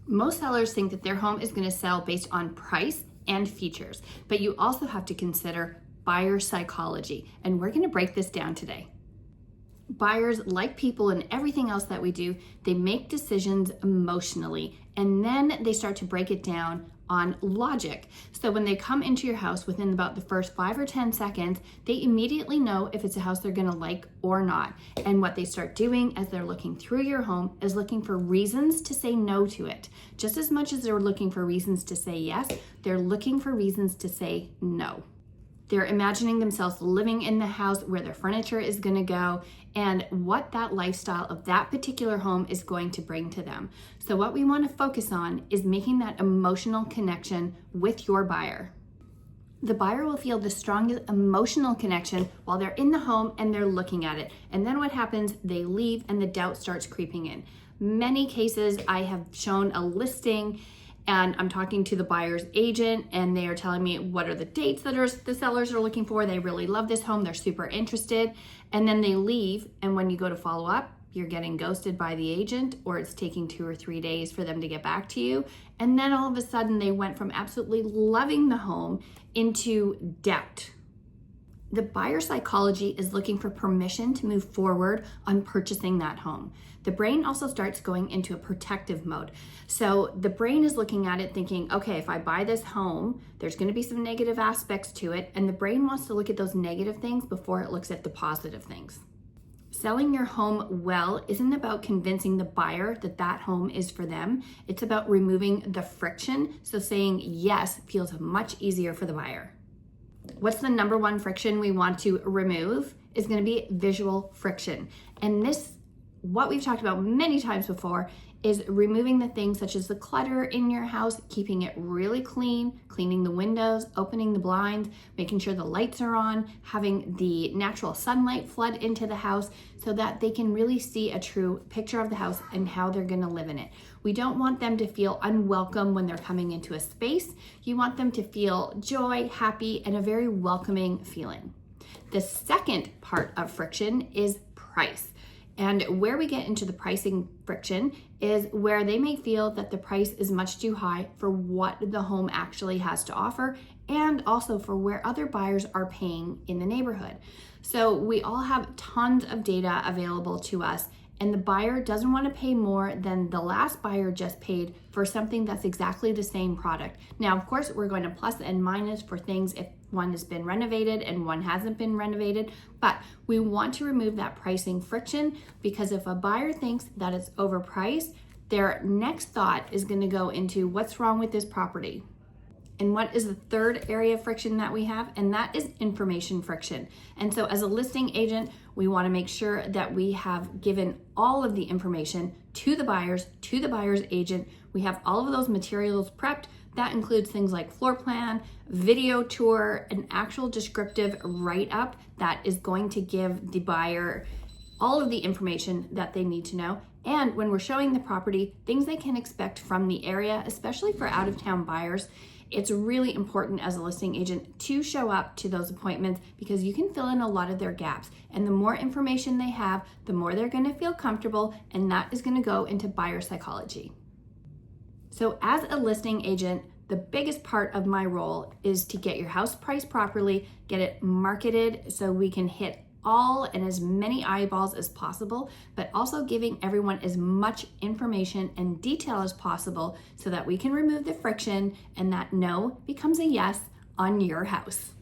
Most sellers think that their home is going to sell based on price and features, but you also have to consider buyer psychology, and we're going to break this down today. Buyers, like people and everything else that we do, they make decisions emotionally, and then they start to break it down on logic. So when they come into your house, within about the first 5 or 10 seconds, they immediately know if it's a house they're going to like or not. And what they start doing as they're looking through your home is looking for reasons to say no to it. Just as much as they're looking for reasons to say yes, they're looking for reasons to say no. They're imagining themselves living in the house, where their furniture is going to go, and what that lifestyle of that particular home is going to bring to them. So what we want to focus on is making that emotional connection with your buyer. The buyer will feel the strongest emotional connection while they're in the home and they're looking at it. And then what happens? They leave and the doubt starts creeping in. Many cases I have shown a listing and I'm talking to the buyer's agent and they are telling me what are the dates that the sellers are looking for. They really love this home. They're super interested. And then they leave. And when you go to follow up, you're getting ghosted by the agent, or it's taking 2 or 3 days for them to get back to you. And then all of a sudden they went from absolutely loving the home into doubt. The buyer psychology is looking for permission to move forward on purchasing that home. The brain also starts going into a protective mode. So the brain is looking at it thinking, okay, if I buy this home, there's going to be some negative aspects to it. And the brain wants to look at those negative things before it looks at the positive things. Selling your home well isn't about convincing the buyer that that home is for them. It's about removing the friction. So saying yes feels much easier for the buyer. What's the number one friction we want to remove is going to be visual friction. And this, what we've talked about many times before, is removing the things such as the clutter in your house, keeping it really clean, cleaning the windows, opening the blinds, making sure the lights are on, having the natural sunlight flood into the house so that they can really see a true picture of the house and how they're going to live in it. We don't want them to feel unwelcome when they're coming into a space. You want them to feel joy, happy, and a very welcoming feeling. The second part of friction is price. And where we get into the pricing friction is where they may feel that the price is much too high for what the home actually has to offer, and also for where other buyers are paying in the neighborhood. So we all have tons of data available to us, and the buyer doesn't want to pay more than the last buyer just paid for something that's exactly the same product. Now, of course, we're going to plus and minus for things if one has been renovated and one hasn't been renovated, but we want to remove that pricing friction, because if a buyer thinks that it's overpriced, their next thought is going to go into what's wrong with this property. And what is the third area of friction that we have? And that is information friction. And so as a listing agent, we want to make sure that we have given all of the information to the buyer's agent. We have all of those materials prepped. That includes things like floor plan, video tour, an actual descriptive write-up that is going to give the buyer all of the information that they need to know. And when we're showing the property, things they can expect from the area, especially for out-of-town buyers. It's really important as a listing agent to show up to those appointments, because you can fill in a lot of their gaps. And the more information they have, the more they're going to feel comfortable, and that is going to go into buyer psychology. So as a listing agent, the biggest part of my role is to get your house priced properly, get it marketed so we can hit all and as many eyeballs as possible, but also giving everyone as much information and detail as possible so that we can remove the friction and that no becomes a yes on your house.